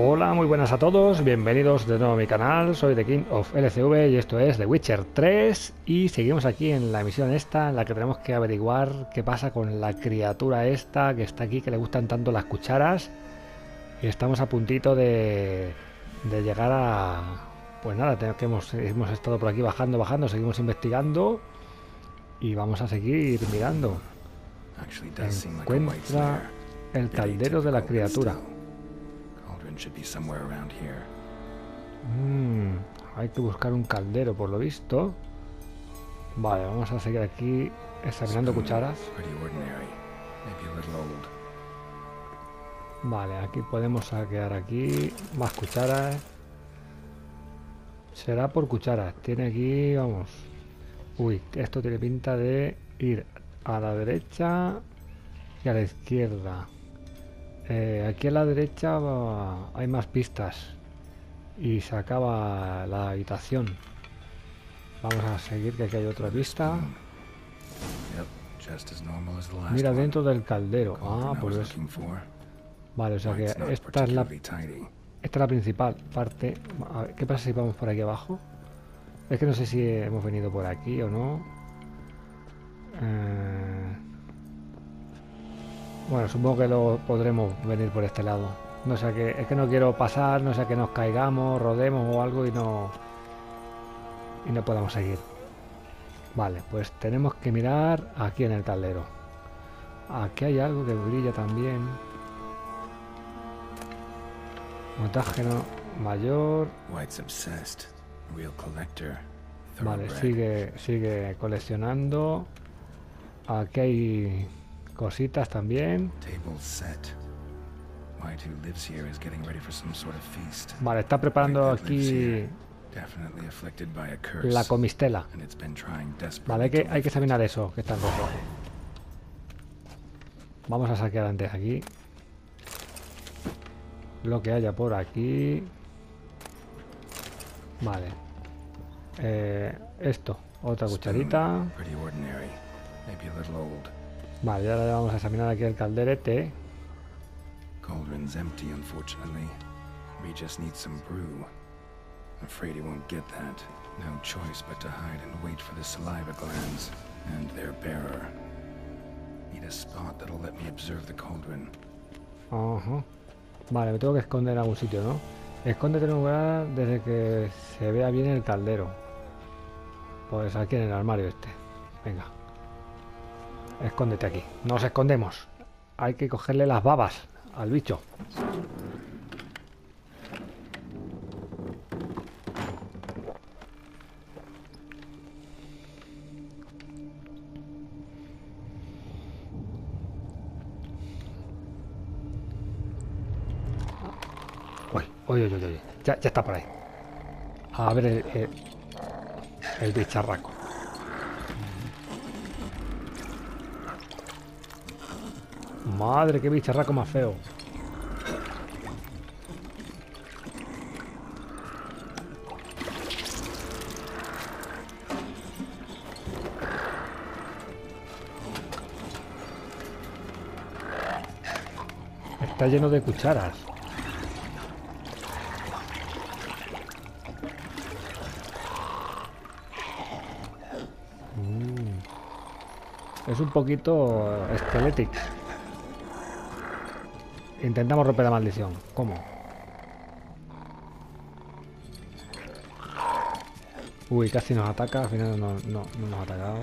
Hola, muy buenas a todos, bienvenidos de nuevo a mi canal, soy The King of LCV y esto es The Witcher 3 y seguimos aquí en la misión esta en la que tenemos que averiguar qué pasa con la criatura esta que está aquí, que le gustan tanto las cucharas y estamos a puntito de llegar a... Pues nada, hemos estado por aquí bajando, seguimos investigando y vamos a seguir mirando. Encuentra el caldero de la criatura. Hay que buscar un caldero por lo visto. Vale, vamos a seguir aquí examinando cucharas. Vale, aquí podemos saquear aquí más cucharas. Será por cucharas. Tiene aquí, vamos. Uy, esto tiene pinta de ir a la derecha y a la izquierda. Aquí a la derecha hay más pistas y se acaba la habitación. Vamos a seguir, que aquí hay otra pista. Mira dentro del caldero. Ah, pues eso. Vale, o sea que esta es la principal parte. A ver, ¿qué pasa si vamos por aquí abajo? Es que no sé si hemos venido por aquí o no. Bueno, supongo que lo podremos venir por este lado. No sé, es que no quiero pasar, no sea que nos caigamos, rodemos o algo y no podamos seguir. Vale, pues tenemos que mirar aquí en el caldero. Aquí hay algo que brilla también. Mutágeno mayor. Vale, sigue coleccionando. Aquí hay cositas también. Vale, está preparando aquí la comistela. Vale, hay que examinar eso, que está en rojo. Vamos a saquear antes aquí lo que haya por aquí. Vale. Esto, otra cucharita. Vale, y ahora vamos a examinar aquí el calderete. Cauldron's empty, unfortunately. We just need some brew. Afraid he won't get that. No choice but to hide and wait for the saliva glands and their bearer. Need a spot that'll let me observe the cauldron. Ajá. Vale, me tengo que esconder en algún sitio, ¿no? Escóndete en un lugar desde que se vea bien el caldero. Pues aquí en el armario este. Venga. Escóndete aquí. Nos escondemos. Hay que cogerle las babas al bicho. Uy. Ya está por ahí. A ver el bicharraco. Madre, qué bicharraco más feo. Está lleno de cucharas. Es un poquito esquelético. Intentamos romper la maldición. ¿Cómo? Uy, casi nos ataca. Al final no nos ha atacado.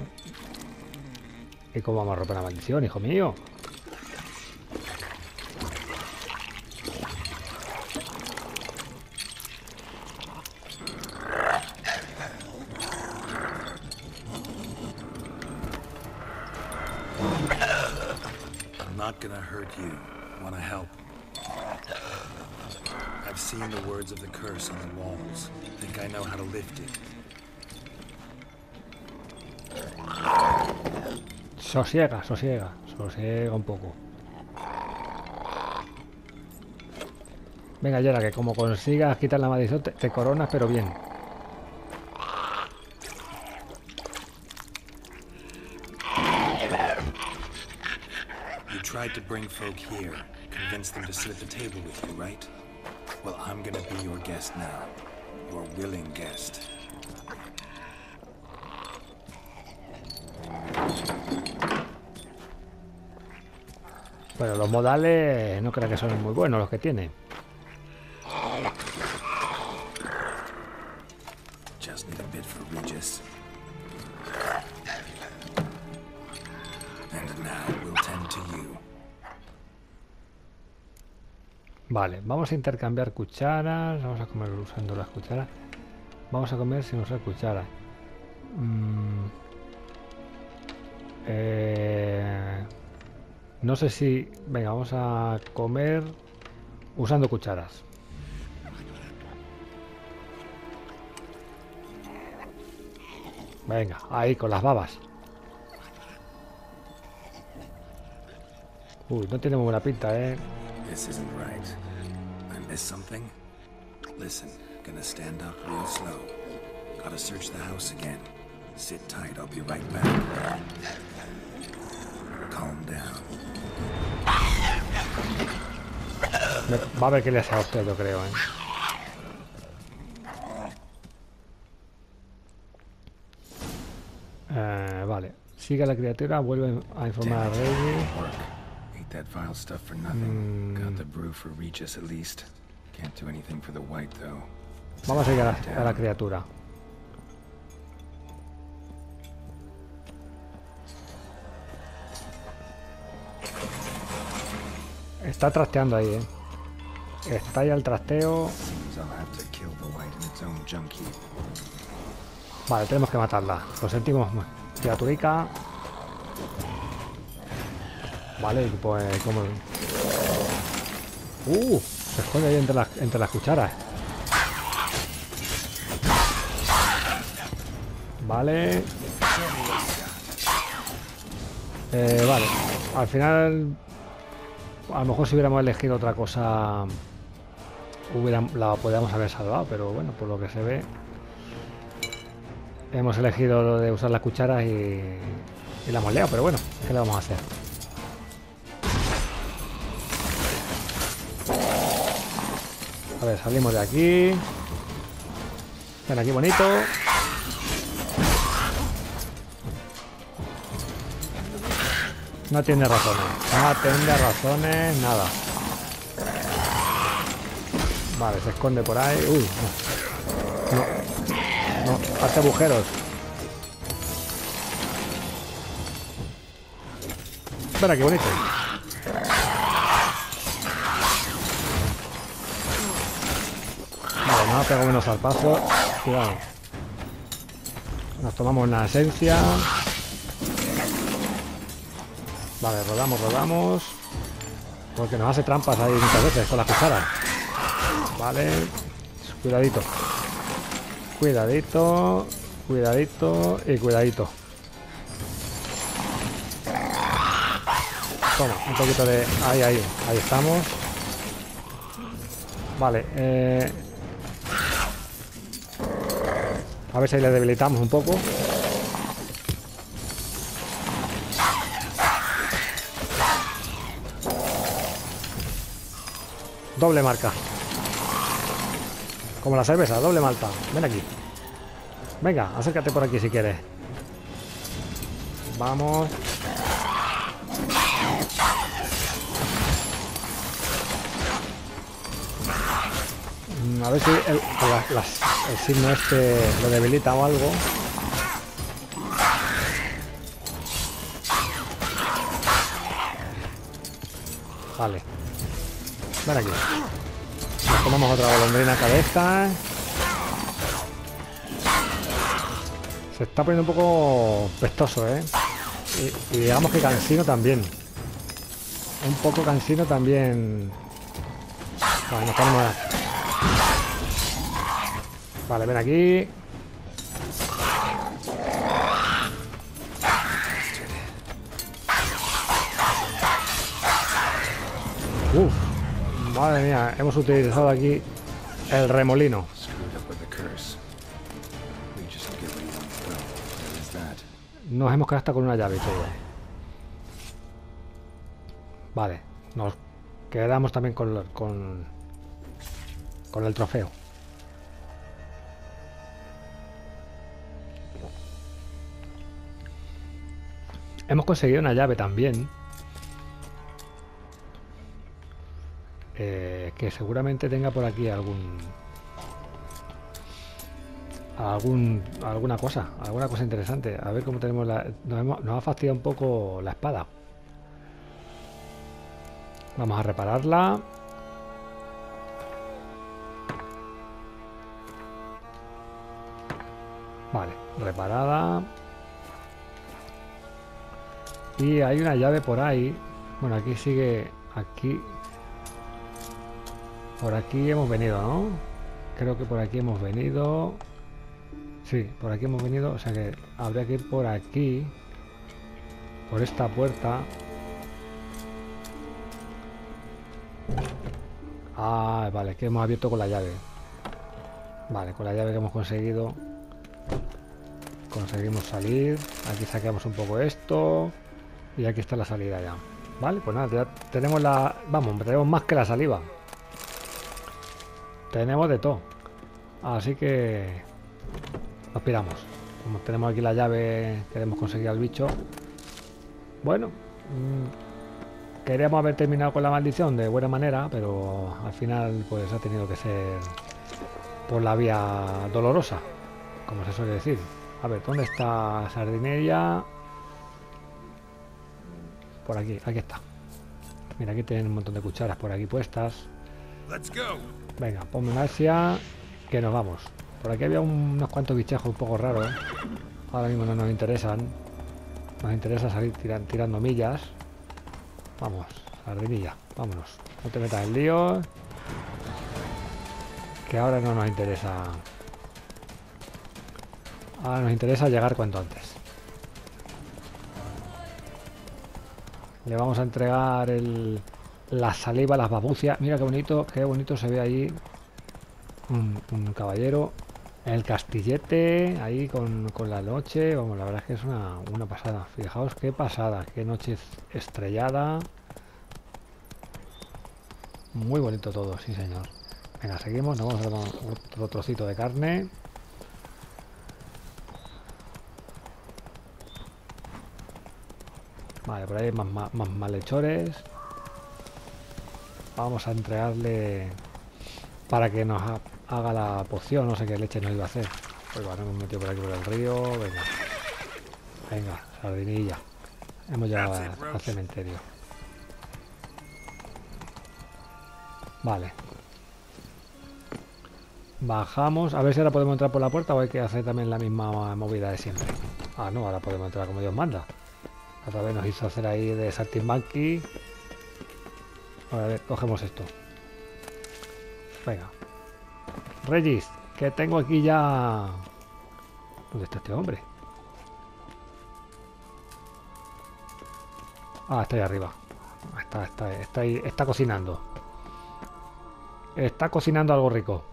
¿Y cómo vamos a romper la maldición, hijo mío? Not gonna hurt you. Wanna help? I've seen the words of the curse on the walls. Think I know how to lift it. Sosiega un poco. Venga, Geralt, que como consigas quitar la maldición te coronas, pero bien. You tried to bring folk here, convince them to sit at the table with you, right? Well, I'm gonna be your guest now. Your willing guest. Bueno, los modales no creo que son muy buenos los que tiene. Just need a bit for Regis. And now we'll tend to you. Vale, vamos a intercambiar cucharas. Vamos a comer usando las cucharas. Vamos a comer sin usar cucharas. No sé si... Venga, vamos a comer usando cucharas. Venga, ahí con las babas. Uy, no tiene muy buena pinta, ¿eh? This isn't right. I missed something? Listen, gonna stand up real slow. Gotta search the house again. Sit tight, I'll be right back. Calm down. Va a ver qué le hace a usted, yo creo, ¿eh? Vale. Sigue a la criatura, vuelve a informar a Reggie. Ate that vile stuff for nothing. Got the brew for Regis at least. Can't do anything for the white though. Vamos a seguir a la criatura. Está trasteando ahí, ¿eh? Está ahí al trasteo. Vale, tenemos que matarla. Lo sentimos, criaturica. Vale, pues como... se esconde ahí entre las cucharas. Vale. Vale. Al final... A lo mejor si hubiéramos elegido otra cosa la podríamos haber salvado, pero bueno, por lo que se ve hemos elegido lo de usar las cucharas y la hemos liado, pero bueno, ¿qué le vamos a hacer? A ver, salimos de aquí. Ven aquí bonito. No atiende razones. No atiende razones, nada. Vale, se esconde por ahí. Uy, no. No, hace agujeros. Espera, qué bonito. Vale, nos ha pegado unos zarpazos. Cuidado. Nos tomamos una esencia. Vale, rodamos. Porque nos hace trampas ahí muchas veces con las cucharas. Vale. Cuidadito. Cuidadito y cuidadito. Toma, un poquito de... Ahí estamos. Vale, a ver si le debilitamos un poco. Doble marca. Como la cerveza, doble malta. Ven aquí. Venga, acércate por aquí si quieres. Vamos. A ver si el signo este lo debilita o algo. Vale. Ven aquí. Nos tomamos otra golondrina cabeza. Se está poniendo un poco pestoso, ¿eh? Y digamos que cansino también. Un poco cansino también. Vale, nos ponemos... Vale, ven aquí. Uf, madre mía, hemos utilizado aquí el remolino. Nos hemos quedado hasta con una llave y todo. Vale, nos quedamos también con con el trofeo. Hemos conseguido una llave también. Que seguramente tenga por aquí alguna cosa interesante. A ver cómo tenemos nos ha fastidiado un poco la espada. Vamos a repararla. Vale, reparada. Y hay una llave por ahí. Bueno, aquí sigue. Aquí. Por aquí hemos venido, ¿no? Creo que por aquí hemos venido. Sí, por aquí hemos venido. O sea que habría que ir por aquí. Por esta puerta. Ah, vale, que hemos abierto con la llave. Vale, con la llave que hemos conseguido. Conseguimos salir. Aquí saqueamos un poco esto. Y aquí está la salida ya. Vale, pues nada, ya tenemos la... Vamos, tenemos más que la saliva. Tenemos de todo. Así que... nos piramos. Como tenemos aquí la llave, queremos conseguir al bicho. Bueno... queríamos haber terminado con la maldición de buena manera, pero al final pues ha tenido que ser por la vía dolorosa, como se suele decir. A ver, ¿dónde está Sardinella? Por aquí, aquí está. Mira, aquí tienen un montón de cucharas por aquí puestas. Venga, ponme una ansia, que nos vamos. Por aquí había unos cuantos bichejos un poco raros. Ahora mismo no nos interesan. Nos interesa salir tirando millas. Vamos, Sardinilla, vámonos. No te metas en líos. Que ahora no nos interesa. Ahora nos interesa llegar cuanto antes. Le vamos a entregar la saliva, las babucias. Mira qué bonito se ve ahí. Un caballero. El castillete, ahí con la noche. Vamos, la verdad es que es una pasada. Fijaos qué pasada, qué noche estrellada. Muy bonito todo, sí señor. Venga, seguimos, nos vamos a tomar otro trocito de carne. Vale, por ahí hay más malhechores. Vamos a entregarle para que nos haga la poción, no sé qué leche nos iba a hacer. Pues bueno, hemos metido por aquí por el río. Venga, venga, Sardinilla. Hemos llegado al cementerio. Vale. Bajamos, a ver si ahora podemos entrar por la puerta o hay que hacer también la misma movida de siempre. Ah, no, ahora podemos entrar como Dios manda. Otra vez nos hizo hacer ahí de saltimbanqui. A ver, cogemos esto. Venga. Regis, que tengo aquí ya... ¿Dónde está este hombre? Ah, está ahí arriba. Está ahí, está cocinando. Está cocinando algo rico.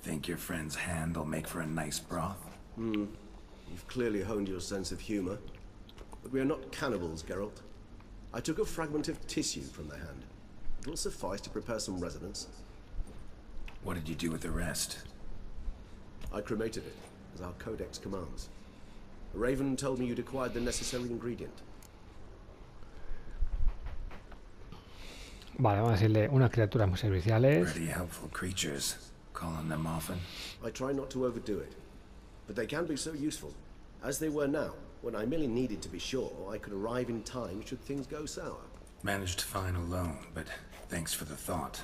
Think your friend's hand will make for a nice broth? You've clearly honed your sense of humor. But we are not cannibals, Geralt. I took a fragment of tissue from the hand. It will suffice to prepare some resonance. What did you do with the rest? I cremated it, as our codex commands. A raven told me you'd acquired the necessary ingredient. Vale, vamos a decirle unas criaturas muy serviciales. Pretty helpful creatures. Call on them often? I try not to overdo it. But they can be so useful. As they were now, when I merely needed to be sure I could arrive in time should things go sour. Managed fine alone, but thanks for the thought.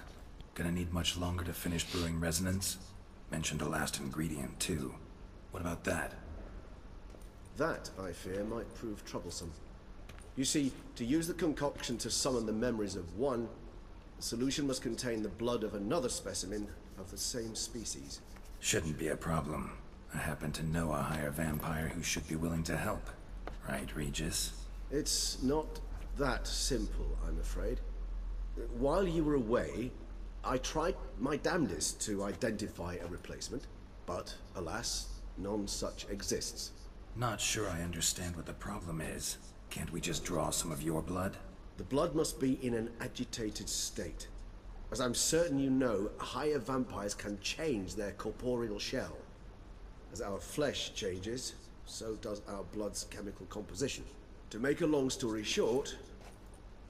Gonna need much longer to finish brewing resonance? Mentioned a last ingredient, too. What about that? That, I fear, might prove troublesome. You see, to use the concoction to summon the memories of one, the solution must contain the blood of another specimen of the same species. Shouldn't be a problem. I happen to know a higher vampire who should be willing to help. Right, Regis? It's not that simple, I'm afraid. While you were away, I tried my damnedest to identify a replacement, but alas, none such exists. Not sure I understand what the problem is. Can't we just draw some of your blood? The blood must be in an agitated state. As I'm certain you know, higher vampires can change their corporeal shell. As our flesh changes, so does our blood's chemical composition. To make a long story short,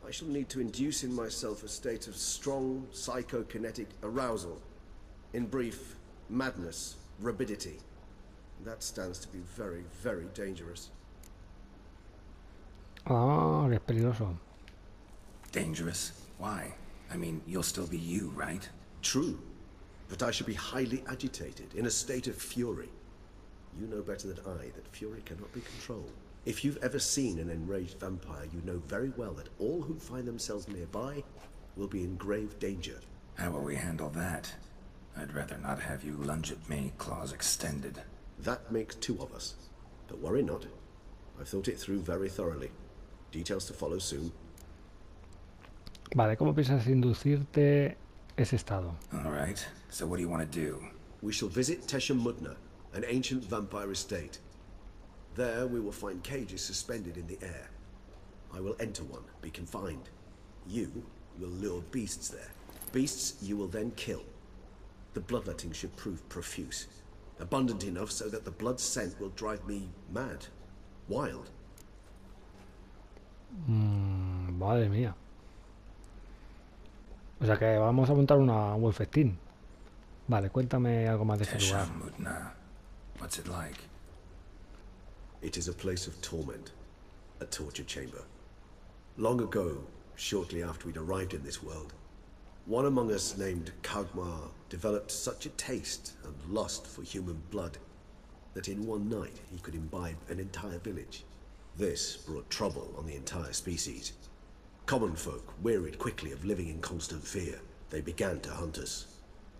I shall need to induce in myself a state of strong psychokinetic arousal. In brief, madness, rabidity. That stands to be very, very dangerous. Ah, que es peligroso. Dangerous? Why? I mean, you'll still be you, right? True, but I shall be highly agitated, in a state of fury. You know better than I that fury cannot be controlled. If you've ever seen an enraged vampire, you know very well that all who find themselves nearby will be in grave danger. How will we handle that? I'd rather not have you lunge at me, claws extended. That makes two of us. But worry not. I've thought it through very thoroughly. Details to follow soon. Vale, ¿cómo piensas inducirte ese estado? All right, so what do you want to do? We shall visit Teshamudna, an ancient vampire estate. There we will find cages suspended in the air. I will enter one, be confined. You will lure beasts there. Beasts you will then kill. The bloodletting should prove profuse. Abundant enough so that the blood scent will drive me mad. Wild. Madre mía. O sea que vamos a montar un buen festín. Vale, cuéntame algo más de ese lugar. Teshamudna. What's it like? It is a place of torment. A torture chamber. Long ago, shortly after we'd arrived in this world, one among us named Kagmar developed such a taste and lust for human blood that in one night he could imbibe an entire village. This brought trouble on the entire species. Common folk wearied quickly of living in constant fear. They began to hunt us,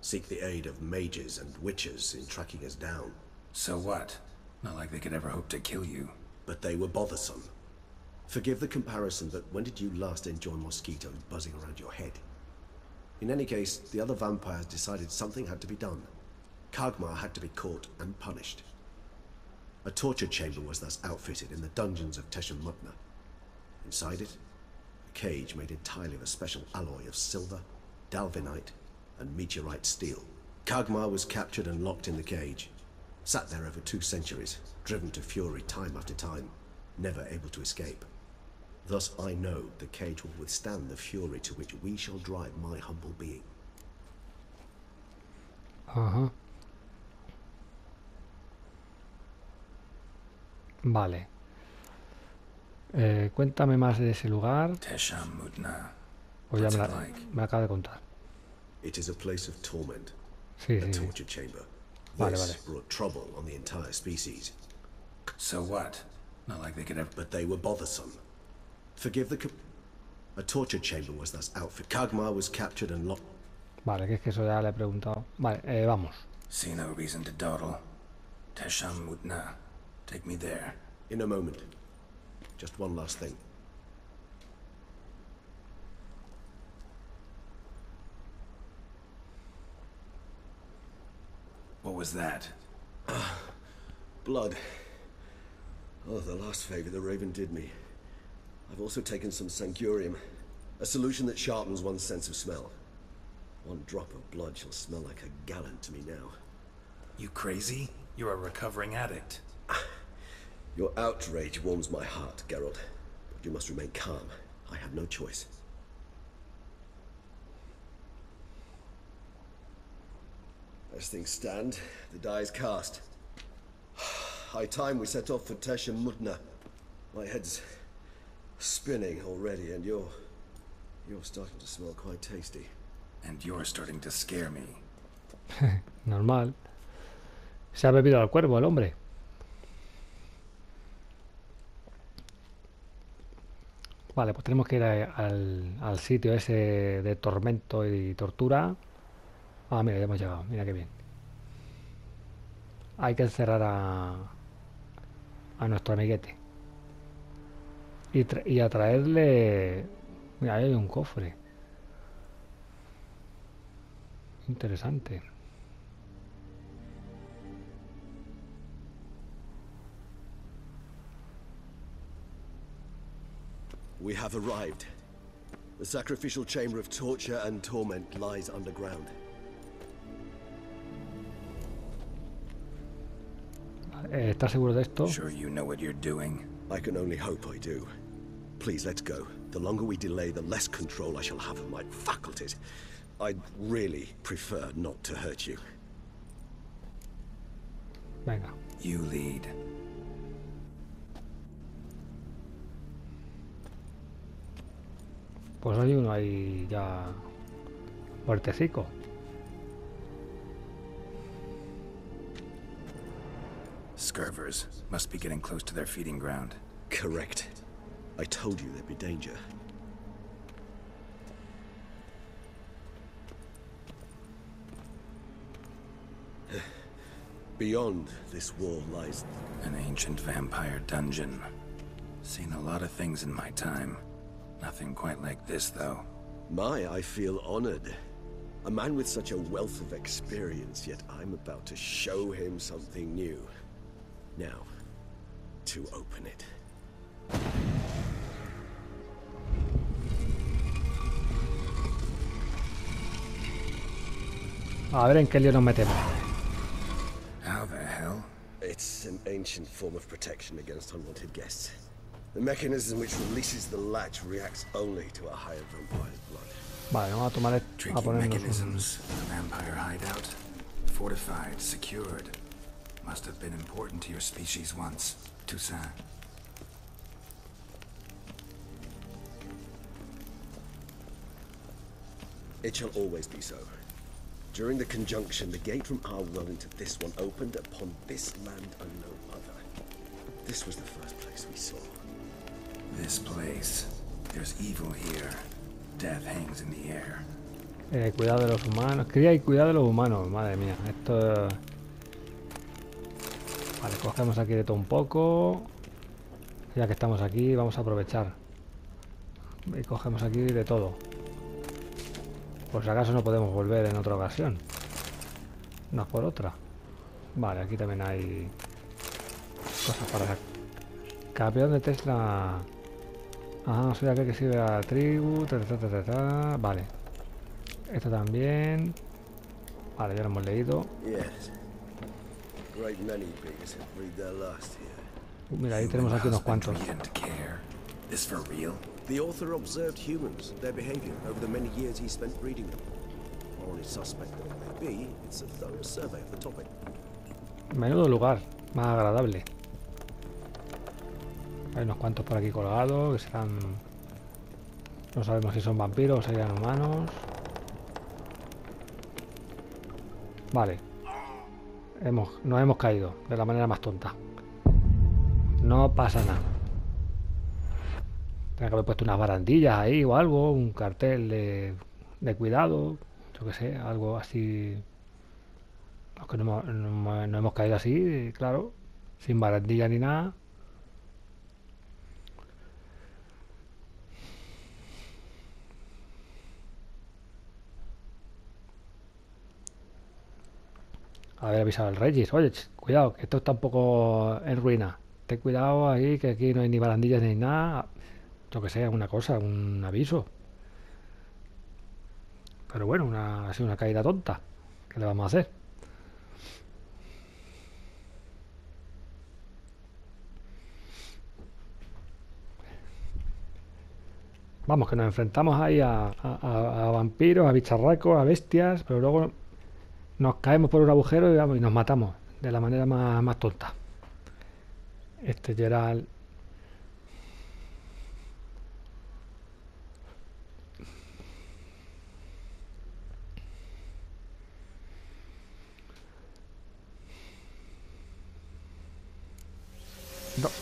seek the aid of mages and witches in tracking us down. So what? Not like they could ever hope to kill you. But they were bothersome. Forgive the comparison, but when did you last enjoy mosquitoes buzzing around your head? In any case, the other vampires decided something had to be done. Kagmar had to be caught and punished. A torture chamber was thus outfitted in the dungeons of Teshamudna. Inside it, a cage made entirely of a special alloy of silver, dalvinite, and meteorite steel. Kagmar was captured and locked in the cage. Sat there over 2 centuries, driven to fury time after time, never able to escape. Thus I know the cage will withstand the fury to which we shall drive my humble being. Ajá. Vale. Cuéntame más de ese lugar. Teshamudna. Pues ya What's me it like? la acaba de contar. It is a place of torment, Sí, a sí, sí. torture chamber. Vale, This vale. brought trouble on the entire species. So what? Not like they could ever... But they were bothersome. Forgive the a torture chamber was thus outfitted. Kagmar was captured and locked. Vale, que es que eso ya le he preguntado. Vale, vamos. See no reason to dawdle. Teshamudna. Take me there. In a moment. Just one last thing. What was that? Blood. Oh, the last favor the Raven did me. I've also taken some Sangurium, a solution that sharpens one's sense of smell. One drop of blood shall smell like a gallon to me now. You crazy? You're a recovering addict. Your outrage warms my heart, Geralt. But you must remain calm. I have no choice. As things stand, the die is cast. High time we set off for Teshamudna. My head's spinning already, and you're starting to smell quite tasty. And you're starting to scare me. Normal. Se ha bebido al cuervo el hombre. Vale, pues tenemos que ir al sitio ese de tormento y tortura. Ah, mira, ya hemos llegado. Mira qué bien. Hay que encerrar a nuestro amiguete. Y a traerle... Mira, ahí hay un cofre. Interesante. We have arrived. The sacrificial chamber of torture and torment lies underground. ¿Estás seguro de esto? Sure you know what you're doing? I can only hope I do. Please, let's go. The longer we delay, the less control I shall have of my faculties. I'd really prefer not to hurt you. Venga. You lead. Pues hay uno ahí ya fuertecico. Scurvers must be getting close to their feeding ground. Correct. I told you there'd be danger. Beyond this wall lies An ancient vampire dungeon. Seen a lot of things in my time. Nothing quite like this, though. I feel honored. A man with such a wealth of experience, yet I'm about to show him something new. Now, to open it. A ver en qué lío nos metemos. How the hell? It's an ancient form of protection against unwanted guests. The mechanism which releases the latch reacts only to a hired vampire's blood. Vale, vamos a tomar a Tricky ponernos mechanisms. A vampire hideout. Fortified, secured. Must have been important to your species once. Toussaint. It shall always be so. During the conjunction, the gate from our world into this one opened upon this land and no other. This was the first place we saw. This place. There's evil here. Death hangs in the air. cuidado de los humanos. Cría y cuidado de los humanos. Madre mía, esto... Vale, cogemos aquí de todo un poco. Ya que estamos aquí, vamos a aprovechar. Y cogemos aquí de todo. Por si acaso no podemos volver en otra ocasión. No es por otra. Vale, aquí también hay cosas para... Campeón de Tesla. Ajá, soy aquel que sirve a la tribu. Vale. Esto también. Vale, ya lo hemos leído. Yes. Great many beggars have breathed their last here. Mira, ahí tenemos aquí unos cuantos. This for real? The author observed humans, their behavior, over the many years he spent breeding them. Morally suspect that it may be, it's a thorough survey of the topic. Menudo lugar, más agradable. Hay unos cuantos por aquí colgados que serán... No sabemos si son vampiros o serían humanos. Vale. Nos hemos caído de la manera más tonta. No pasa nada. Tendría que haber puesto unas barandillas ahí o algo, un cartel de cuidado, yo que sé, algo así. Es que no hemos caído así, claro, sin barandilla ni nada. Haber avisado al Regis, oye, cuidado, que esto está un poco en ruina. Ten cuidado ahí, que aquí no hay ni barandillas ni nada. Yo que sé, una cosa, un aviso. Pero bueno, ha sido una caída tonta. ¿Qué le vamos a hacer? Vamos, que nos enfrentamos ahí a vampiros, a bicharracos, a bestias, pero luego nos caemos por un agujero y, vamos, y nos matamos de la manera más tonta. Este Geralt...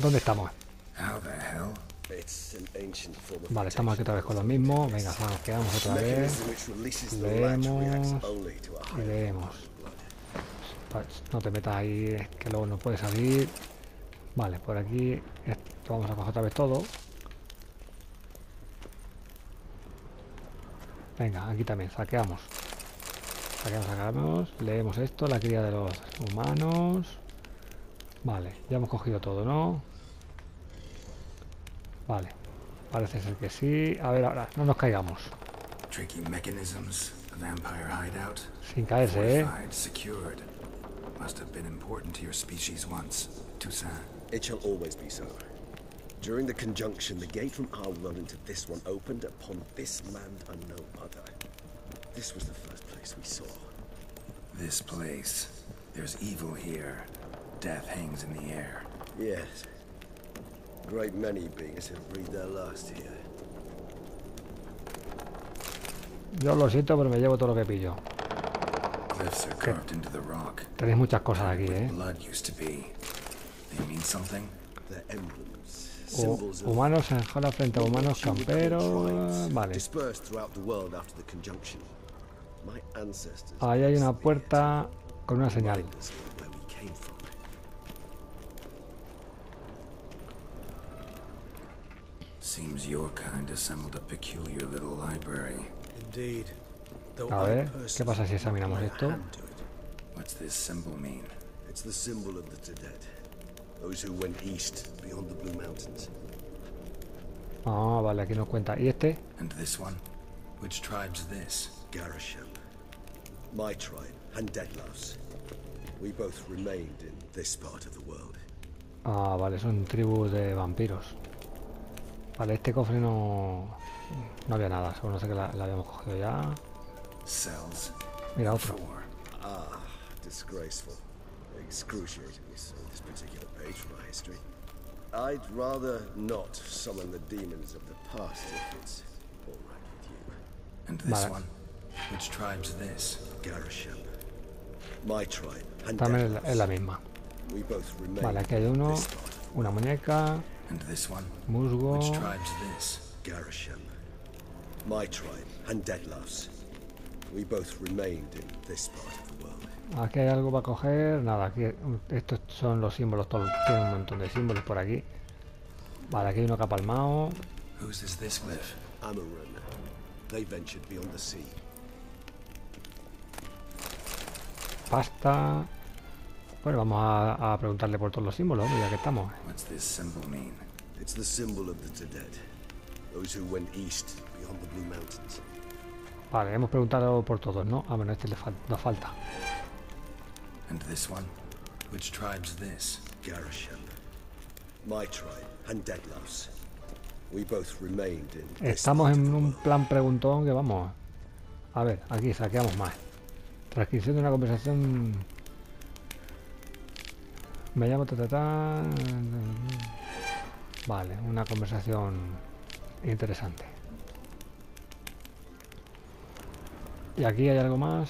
¿Dónde estamos? Vale, estamos aquí otra vez con lo mismo. Venga, nos quedamos otra vez. Leemos. Y leemos. No te metas ahí, que luego no puedes salir. Vale, por aquí esto vamos a coger otra vez todo. Venga, aquí también, saqueamos. Sacamos. Leemos esto, la cría de los humanos. Vale, ya hemos cogido todo, ¿no? Vale. Parece ser que sí. A ver, ahora, no nos caigamos. Tricky mechanisms, a vampire hideout. Sin caerse, Fortified, secured. Must have been important to your species once. Toussaint. It shall always be so. During the conjunction, the gate from our world into this one opened upon this land and no other. This was the first place we saw. This place. There's evil here. Death hangs in the air. Yes. A great many beings have breathed their last here. Yo lo siento, pero me llevo todo lo que pillo. Cliffs are carved into the rock. Tenéis muchas cosas aquí, Where blood used to be. They mean something? They're emblems, symbols of Humanos en jaula frente a humanos camperos. Vale. dispersed throughout the world after the conjunction. My ancestors. Ahí hay una puerta con una señal. Remind us of where we came from. Seems your kind assembled a peculiar little library. Indeed. Though A I ver, ¿qué personally pasa si examinamos put my esto? hand to it. What's this symbol mean? It's the symbol of the Teded. Those who went east beyond the Blue Mountains. Ah, vale, aquí nos cuenta. ¿Y este? And this one? Which tribe's this? Garisham. My tribe, and Deadloves. We both remained in this part of the world. Ah, vale, son tribus de vampiros. Vale, este cofre no había nada, solo no sé que la habíamos cogido ya. Cells. Mira, otro. 4. Ah, disgraceful. Excruciatingly so, this particular page from our history. I'd rather not summon the demons of the past if it's all right with you. And this Vale. one? Which tribe's this? Garisham. My tribe, and También es la Deadloves. misma. We both remained Vale, aquí hay uno, in this part of the una muñeca, And this one? musgo. Which tribe's this? Garisham. My tribe, and Deadloves. We both remained in this part of the world. Aquí hay algo para coger. Nada, aquí estos son los símbolos. Tiene un montón de símbolos por aquí. Vale, aquí hay uno que ha palmado. Whose is this cliff? Amaran. They ventured beyond the sea. Pasta. Bueno, vamos a preguntarle por todos los símbolos, ya que estamos. What's this symbol mean? It's the symbol of the Teded. Those who went east beyond the Blue Mountains. Vale, hemos preguntado por todos, ¿no? Ah, bueno, este nos falta. And this one? Which tribe's this? Garisham. My tribe, and Deadloves. We both remained in this Estamos part of en the un world. plan preguntón que vamos. A ver, aquí saqueamos más. Transcripción de una conversación. Me llamo ta. Vale, una conversación interesante. Y aquí hay algo más.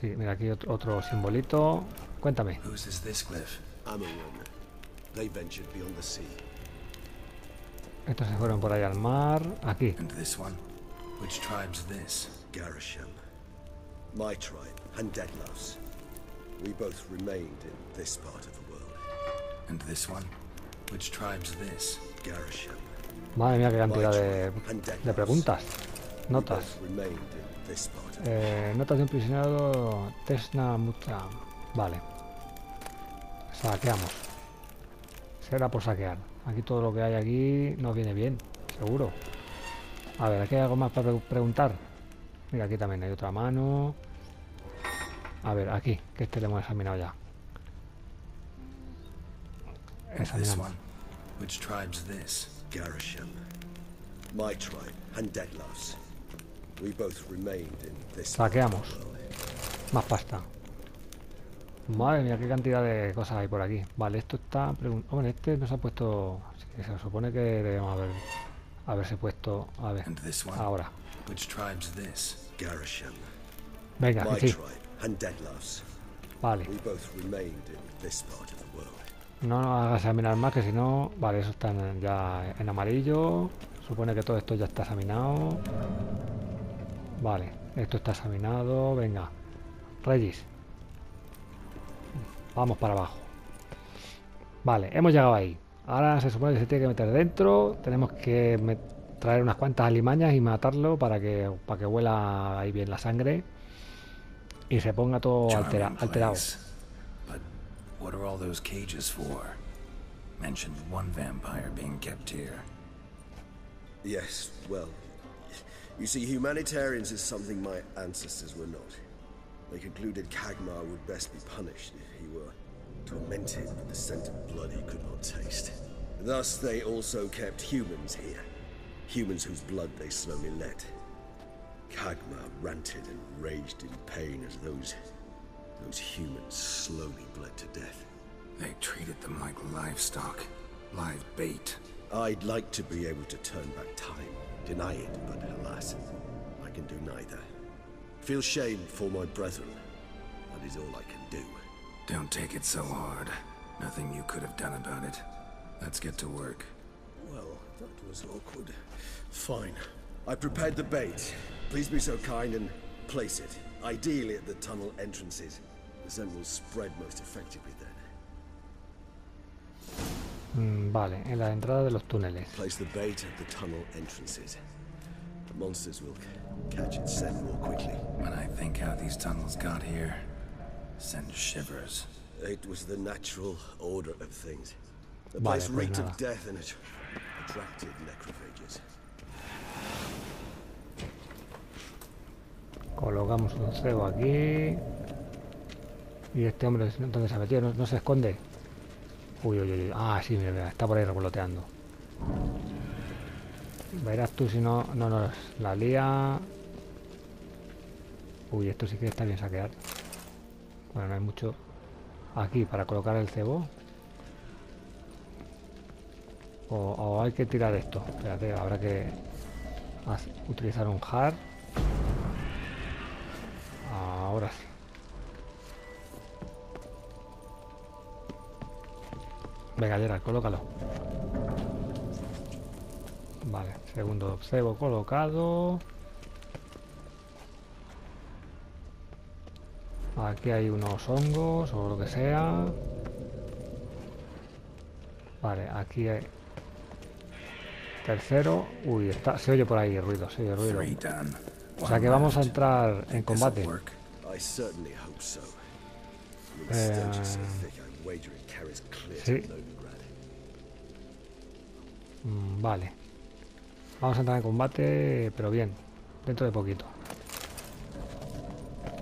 Sí, mira, aquí otro simbolito. Cuéntame. Whose is this cliff? Amaran. They ventured beyond the sea. Estos se fueron por ahí al mar. Aquí. And this one? Which tribe's this? Garisham. My tribe, and Deadloves. We both remained in this part of the world. And this one? Which tribe's this? Garisham. Madre mía, qué cantidad My de tribe, and Deadloves. preguntas. We Notas. both remained in this part of the world. Notas de un prisionero. Tesna mucha. Vale. Saqueamos. Será por saquear. Aquí todo lo que hay aquí nos viene bien, seguro. A ver, aquí hay algo más para preguntar. Mira, aquí también hay otra mano. A ver, aquí, que este lo hemos examinado ya. And this Examinamos. one? Which tribe's this? Garisham. My tribe, and Deadloves. We both remained in this part of Saqueamos. the world. Más pasta. Madre mía, qué cantidad de cosas hay por aquí. Vale, esto está... Bueno, este nos ha puesto... Sí, se supone que debemos haberse puesto... A ver, And this one? ahora. Which tribe's this? Garisham. Venga, My que sí. tribe, and Deadloves. Vale. We both remained in this part of the world. No nos hagas examinar más, que si no... Vale, eso está ya en amarillo. Supone que todo esto ya está examinado. Vale, esto está examinado. Venga. Regis. Vamos para abajo. Vale, hemos llegado ahí. Ahora se supone que se tiene que meter dentro. Tenemos que traer unas cuantas alimañas y matarlo para que huela ahí bien la sangre. Y se ponga todo Charming alterado. place. But what are all those cages for? Mentioned one vampire being kept here. Yes, well, you see, humanitarians is something my ancestors were not. They concluded Kagmar would best be punished if he were tormented with the scent of blood he could not taste. Thus, they also kept humans here. Humans whose blood they slowly let. Kagmar ranted and raged in pain as those humans slowly bled to death. They treated them like livestock. Live bait. I'd like to be able to turn back time, deny it, but alas, I can do neither. Feel shame for my brethren. That is all I can do. Don't take it so hard. Nothing you could have done about it. Let's get to work. Well, that was awkward. Fine. I prepared the bait. Please be so kind and place it, ideally at the tunnel entrances. The scent will spread most effectively then. Vale, en la entrada de los túneles. Place the bait at the tunnel entrances. The monsters will catch its scent more quickly. When I think how these tunnels got here, sends shivers. It was the natural order of things. The Vale, place pues reeked nada. of death and it attracted necrophages. Colocamos un cebo aquí. Y este hombre, ¿dónde se ha metido? No se esconde. Uy, uy, uy. Ah, sí, mira, mira, está por ahí revoloteando. Verás tú si no nos la lía. Uy, esto sí que está bien saquear. Bueno, no hay mucho aquí para colocar el cebo. O hay que tirar esto. Espérate, habrá que utilizar un hard. Ahora sí. Venga, Geralt, colócalo. Vale, segundo cebo colocado. Aquí hay unos hongos o lo que sea. Vale, aquí hay... Tercero. Uy, se oye por ahí el ruido, se oye el ruido. 3 done. O sea que vamos a entrar en combate. This'll work. I certainly hope so. The stench is so thick, I wager it carries clear sí. to Novigrad. Vale. Vamos a entrar en combate, pero bien. Dentro de poquito.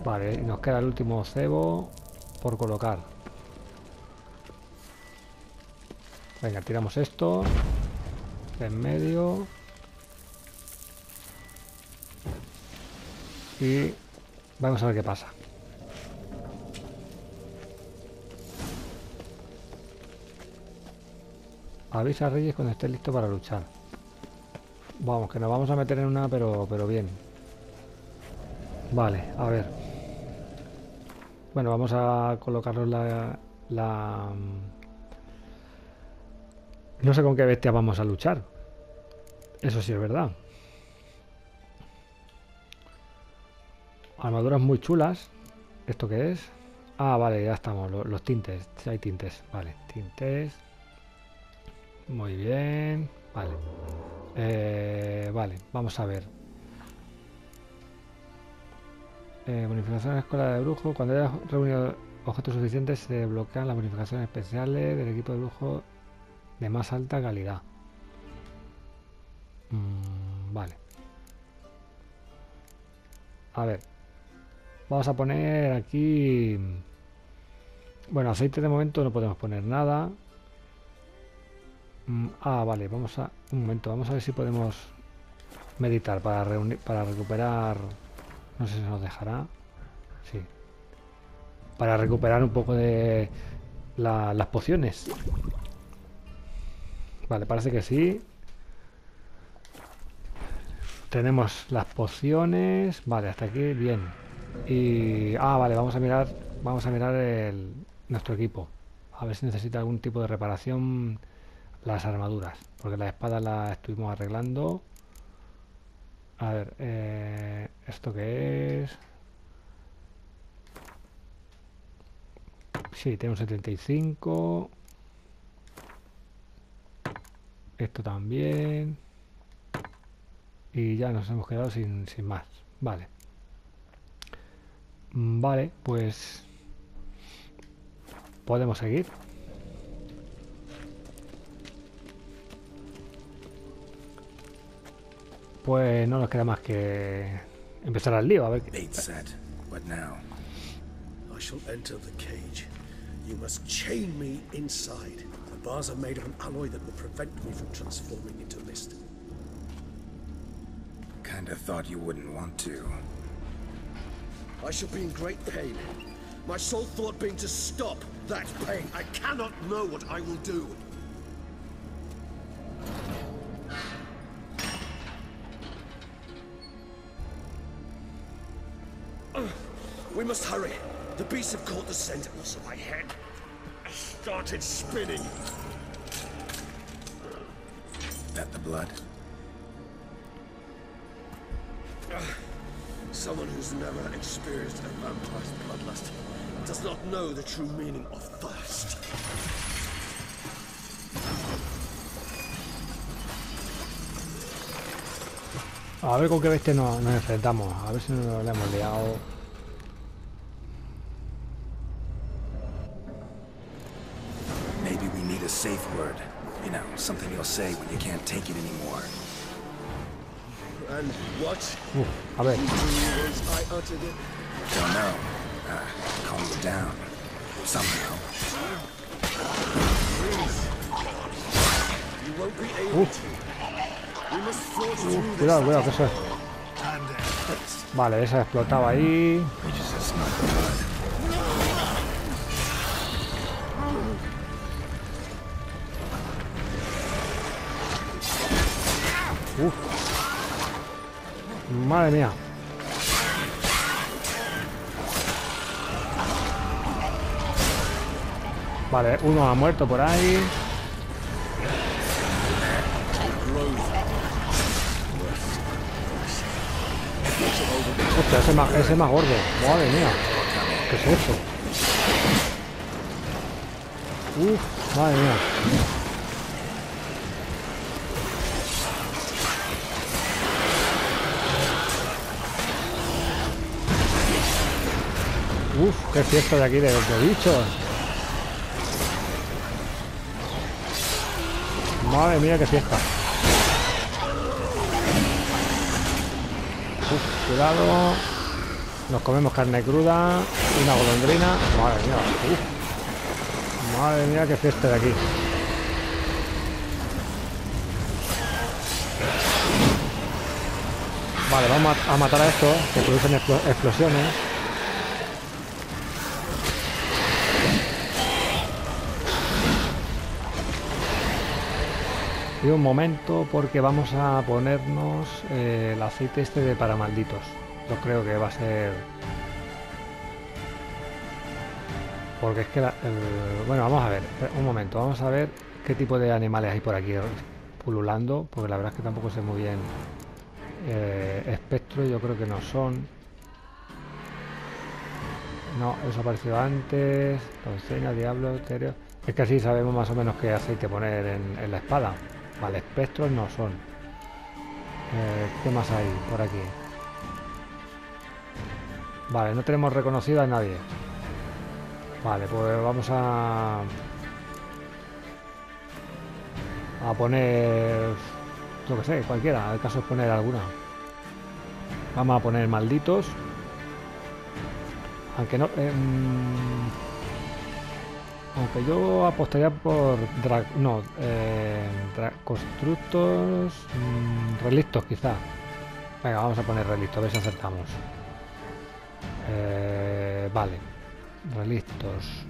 Vale, y nos queda el último cebo por colocar. Venga, tiramos esto. De en medio. Y vamos a ver qué pasa. Avisa a Reyes cuando esté listo para luchar. Vamos, que nos vamos a meter en una, pero bien. Vale, a ver. Bueno, vamos a colocarnos no sé con qué bestia vamos a luchar. Eso sí es verdad. Armaduras muy chulas. ¿Esto qué es? Ah, vale, ya estamos. Los tintes. Sí, hay tintes. Vale, tintes. Muy bien. Vale. Vale, vamos a ver. Bonificación de escuela de brujo. Cuando hayas reunido objetos suficientes se bloquean las bonificaciones especiales del equipo de brujo de más alta calidad. Vale. A ver. Vamos a poner aquí... Bueno, aceite de momento no podemos poner nada. Vale, vamos a... Un momento, vamos a ver si podemos meditar para recuperar... No sé si nos dejará. Sí. Para recuperar un poco de las pociones. Vale, parece que sí. Tenemos las pociones. Vale, hasta aquí bien. Y... vale, vamos a mirar nuestro equipo. A ver si necesita algún tipo de reparación las armaduras. Porque la espada la estuvimos arreglando. A ver, ¿esto qué es? Sí, tengo un 75. Esto también. Y ya nos hemos quedado sin más. Vale. Vale, pues podemos seguir. Pues no nos queda más que empezar al lío, a ver qué... Bait set. What now? I shall enter the cage. You must chain me inside. The bars are made of an alloy that will prevent me from transforming into mist. Kinda thought you wouldn't want to. I shall be in great pain. My sole thought being to stop that pain. I cannot know what I will do. We must hurry. The beasts have caught the scent and also my head. I started spinning. That the blood? Someone who's never experienced a vampire's bloodlust does not know the true meaning of thirst. A ver con qué bestia nos enfrentamos. A ver si no le hemos liado. Maybe we need a safe word. You know, something you'll say when you can't take it anymore. And what? A ver. Was I uttered it? Don't know. Calm you down. Somehow. You won't be able to. We must forge through this. Cuidado, cuidado, que eso es. Vale, esa explotaba ahí. We just have smelled the blood. Madre mía. Vale, uno ha muerto por ahí. Hostia, ese es más gordo. Madre mía. ¿Qué es eso? Madre mía. Qué fiesta de aquí de bichos. Madre mía, qué fiesta. Cuidado. Nos comemos carne cruda. Una golondrina. Madre mía. Madre mía, qué fiesta de aquí. Vale, vamos a matar a estos que producen explosiones. Y un momento, porque vamos a ponernos el aceite este de para malditos. Yo creo que va a ser... Porque es que... Bueno, vamos a ver, un momento, vamos a ver qué tipo de animales hay por aquí pululando, porque la verdad es que tampoco sé muy bien. Espectro yo creo que no son. No, eso ha aparecido antes. Doncella, diablo, etéreo. Es que así sabemos más o menos qué aceite poner en la espada. Vale, espectros no son. ¿Qué más hay por aquí? Vale, no tenemos reconocido a nadie. Vale, pues vamos a poner... Yo que sé, cualquiera. El caso es poner alguna. Vamos a poner malditos. Aunque no... aunque yo apostaría por constructos, relictos quizá. Venga, vamos a poner relictos, a ver si acertamos. Vale, relictos.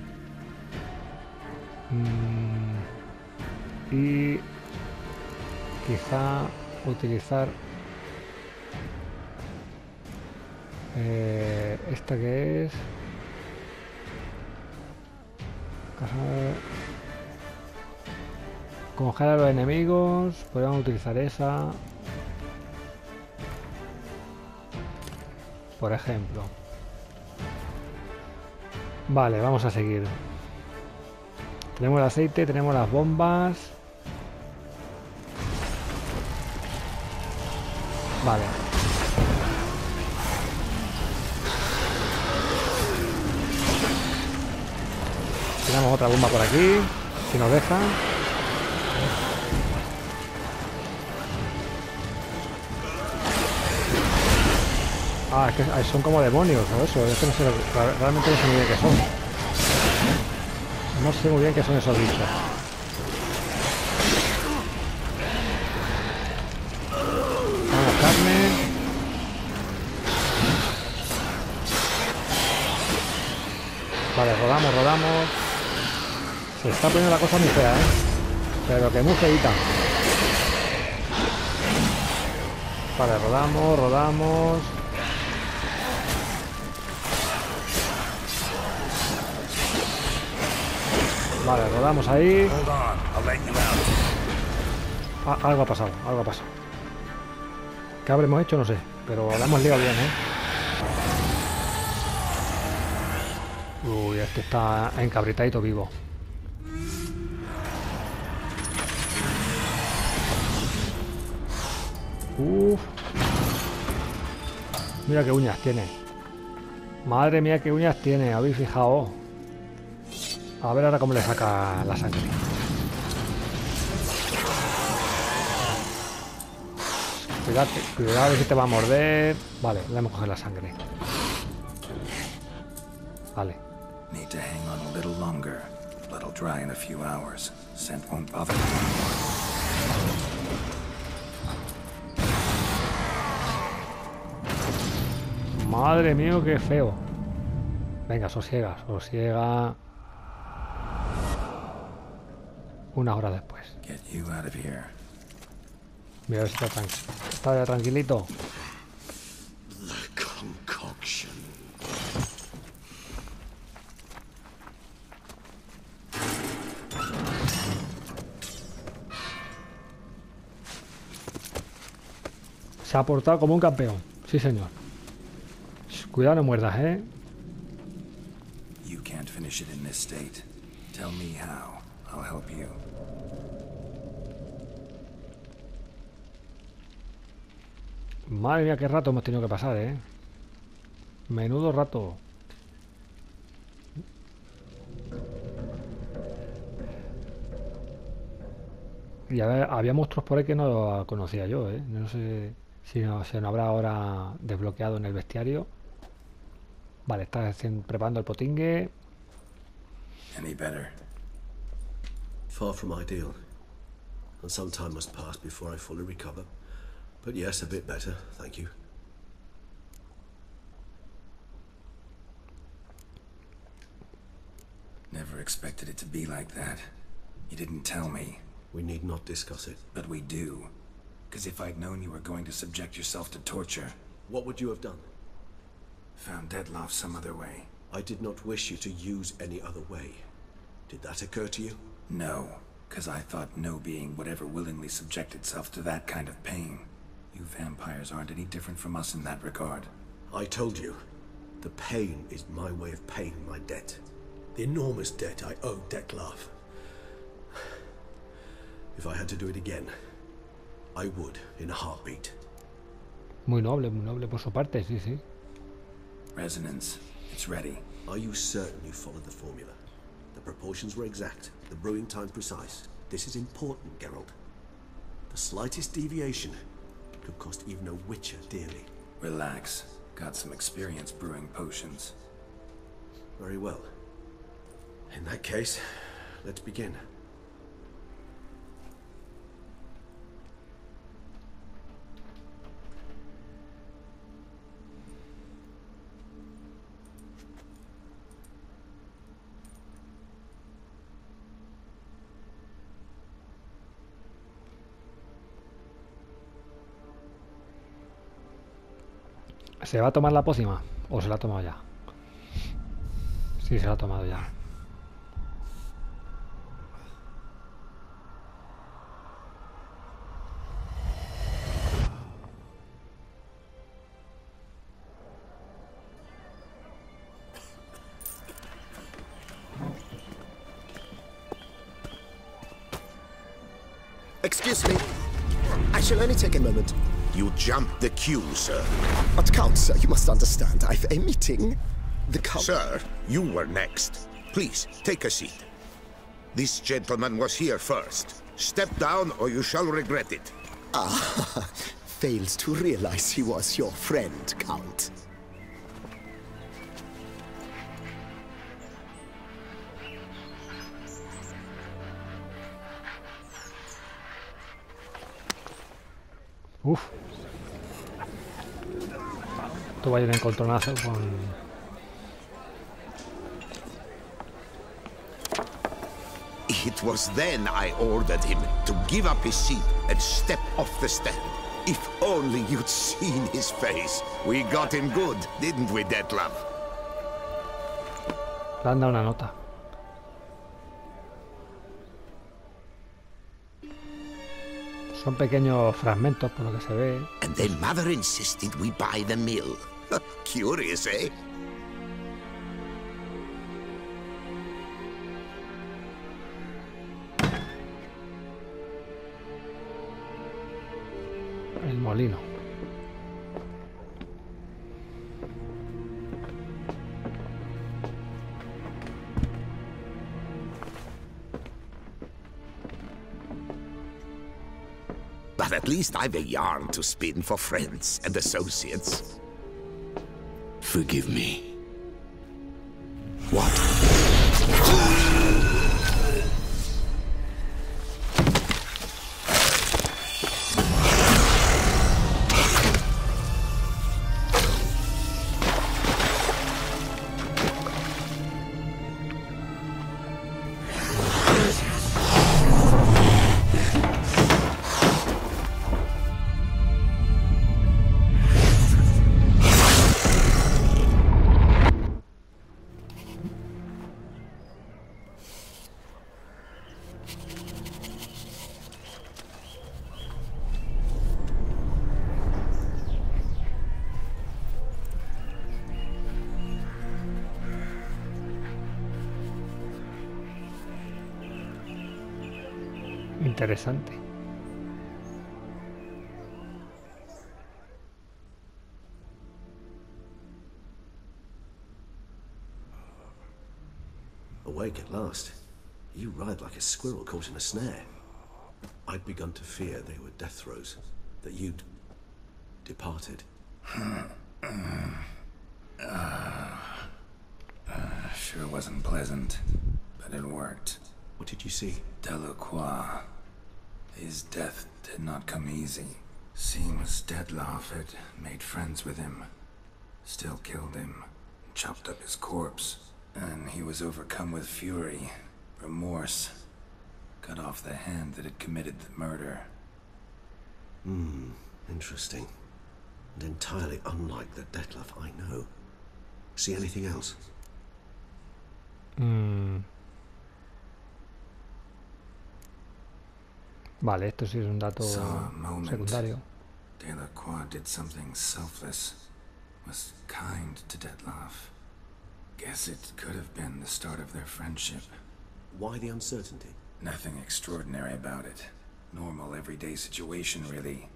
Y quizá utilizar esta que es... Congelar a los enemigos. Podemos utilizar esa, por ejemplo. Vale, vamos a seguir. Tenemos el aceite, tenemos las bombas. Vale. Tenemos otra bomba por aquí, si nos deja. Ah, es que son como demonios o eso. Es que no sé, realmente no sé muy bien qué son. No sé muy bien qué son esos bichos. Vamos, carne. Vale, rodamos. Se está poniendo la cosa muy fea, ¿eh? Pero que muy feita. Vale, rodamos. Vale, rodamos ahí. Algo ha pasado. ¿Qué habremos hecho? No sé. Pero la hemos liado bien, ¿eh? Uy, este está encabritadito vivo. Uf. Mira qué uñas tiene. Madre mía, qué uñas tiene. ¿Habéis fijado? A ver ahora cómo le saca la sangre. Cuidado, a ver si te va a morder. Vale, le hemos cogido la sangre. Vale. Need to hang on a little longer. Blood'll dry in a few hours. Scent won't bother me. Madre mía, qué feo. Venga, sosiega. Una hora después. Get you out of here. Mira a ver si está ya tranquilito. The concoction. Se ha portado como un campeón. Sí, señor. Cuidado, no muerdas, ¿eh? You can't finish it in this state. Tell me how. I'll help you. Madre mía, qué rato hemos tenido que pasar, ¿eh? Menudo rato. Y había monstruos por ahí que no conocía yo, ¿eh? No sé si se nos habrá ahora desbloqueado en el bestiario. Vale, está preparando el potingue. Any better? Far from ideal. And some time must pass before I fully recover. But yes, a bit better, thank you. Never expected it to be like that. You didn't tell me. We need not discuss it. But we do. Because if I'd known you were going to subject yourself to torture... What would you have done? Found Deadloff some other way. I did not wish you to use any other way. Did that occur to you? No, because I thought no being would ever willingly subject itself to that kind of pain. You vampires aren't any different from us in that regard. I told you, the pain is my way of paying my debt. The enormous debt I owe Dettlaff. If I had to do it again, I would, in a heartbeat. Muy noble por su parte, sí, sí. Resonance, it's ready. Are you certain you followed the formula? The proportions were exact, the brewing time precise. This is important, Geralt. The slightest deviation could cost even a witcher dearly. Relax. Got some experience brewing potions. Very well. In that case, let's begin. ¿Se va a tomar la pócima? ¿O se la ha tomado ya? Sí, se la ha tomado ya. Excuse me. I shall only take a moment. You jumped the queue, sir. But Count, sir, you must understand. I've a meeting. The Count... Sir, you were next. Please, take a seat. This gentleman was here first. Step down or you shall regret it. Ah, failed to realize he was your friend, Count. Uf. Esto va a ir en encontronazo con... It was then I ordered him to give up his seat and step off the stand. If only you'd seen his face. We got him good, didn't we, Detlef? Le han dado una nota. Son pequeños fragmentos, por lo que se ve. And then Mother insisted we buy the mill. Curious, eh? El molino. But at least I've a yarn to spin for friends and associates. Forgive me. What? Interesante. Awake at last. You ride like a squirrel caught in a snare. I'd begun to fear they were death throes, that you'd departed. Sure wasn't pleasant, but it worked. What did you see? Delacroix. His death did not come easy. Seems Detlef had made friends with him. Still killed him. Chopped up his corpse. And he was overcome with fury, remorse. Cut off the hand that had committed the murder. Interesting. And entirely unlike the Detlef I know. See anything else? Vale, esto sí es un dato Saw a moment. secundario. Delacroix did something selfless. Was kind to Detlef. Guess it could have been the start of their friendship. Why the uncertainty? Nothing extraordinary about it. Normal, everyday situation, really.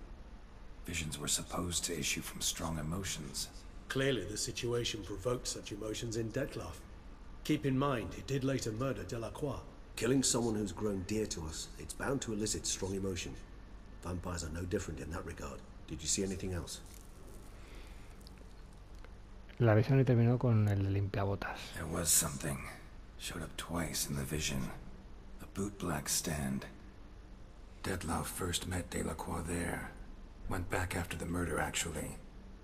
Visions were supposed to issue from strong emotions. Clearly the situation provoked such emotions in Detlef. Keep in mind, he did later murder Delacroix. Killing someone who's grown dear to us, it's bound to elicit strong emotion. Vampires are no different in that regard. Did you see anything else? La visión y terminó con el limpiabotas. There was something. Showed up twice in the vision. A bootblack stand. Detlef first met Delacroix there. Went back after the murder, actually.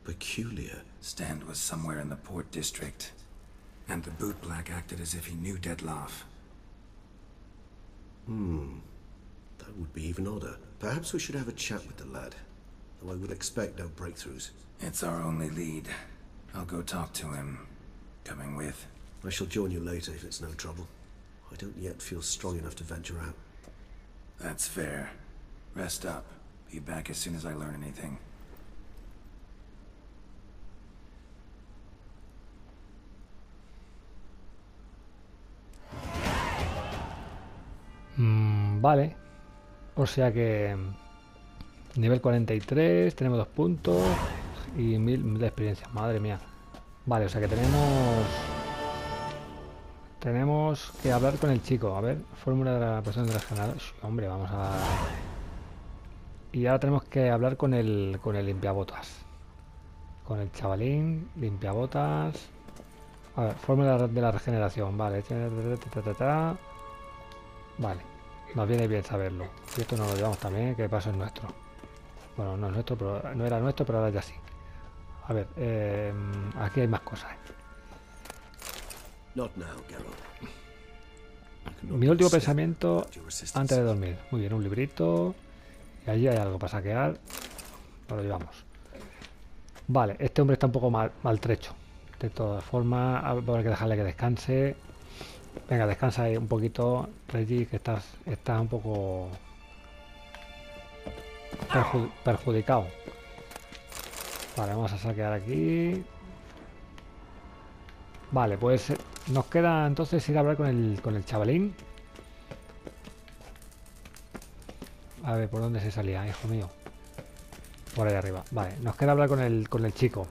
Peculiar. Stand was somewhere in the port district. And the bootblack acted as if he knew Detlef. That would be even odder. Perhaps we should have a chat with the lad. Though I would expect no breakthroughs. It's our only lead. I'll go talk to him. Coming with. I shall join you later if it's no trouble. I don't yet feel strong enough to venture out. That's fair. Rest up. Be back as soon as I learn anything. Vale. O sea que... Nivel 43, tenemos 2 puntos y 1000 de experiencia. Madre mía. Vale, o sea que tenemos... Tenemos que hablar con el chico. A ver, fórmula de la persona de las granadas. Hombre, vamos a... Y ahora tenemos que hablar con el limpiabotas. Con el chavalín, limpiabotas. A ver, fórmula de la regeneración, vale. Vale, nos viene bien saberlo. Y esto nos lo llevamos también, que de paso es nuestro. Bueno, no es nuestro, pero no era nuestro, pero ahora ya sí. A ver, aquí hay más cosas. Not now, Geralt. Mi último pensamiento antes de dormir. Muy bien, un librito. Y allí hay algo para saquear. Nos lo llevamos. Vale, este hombre está un poco maltrecho. De todas formas, habrá que dejarle que descanse. Venga, descansa ahí un poquito, Reggie, que estás un poco perjudicado. Vale, vamos a saquear aquí. Vale, pues nos queda entonces ir a hablar con el chavalín. A ver, ¿por dónde se salía, hijo mío? Por ahí arriba. Vale, nos queda hablar con el chico.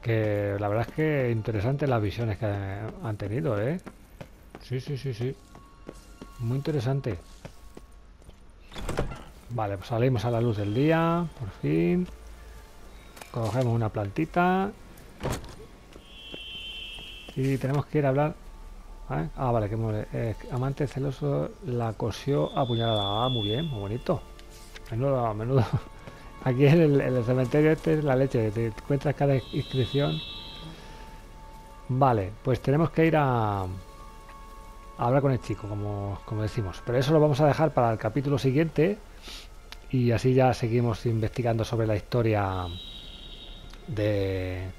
Que la verdad es que interesante las visiones que han tenido, ¿eh? Sí, sí, sí, sí. Muy interesante. Vale, pues salimos a la luz del día, por fin. Cogemos una plantita. Y tenemos que ir a hablar. ¿Vale? Ah, vale, que amante celoso la cosió a puñalada. Ah, muy bien, muy bonito. Menudo, menudo. Aquí en el cementerio este es la leche. Te encuentras cada inscripción. Vale, pues tenemos que ir a hablar con el chico, como decimos. Pero eso lo vamos a dejar para el capítulo siguiente. Y así ya seguimos investigando sobre la historia de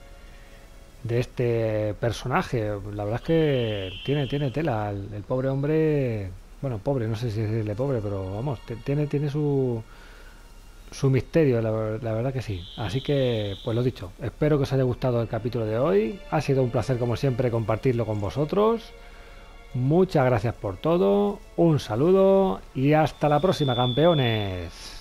este personaje. La verdad es que tiene tela. El pobre hombre, bueno, pobre, no sé si decirle pobre, pero vamos, tiene su misterio, la verdad que sí. Así que, pues lo dicho, espero que os haya gustado el capítulo de hoy. Ha sido un placer, como siempre, compartirlo con vosotros. Muchas gracias por todo, un saludo y hasta la próxima, campeones.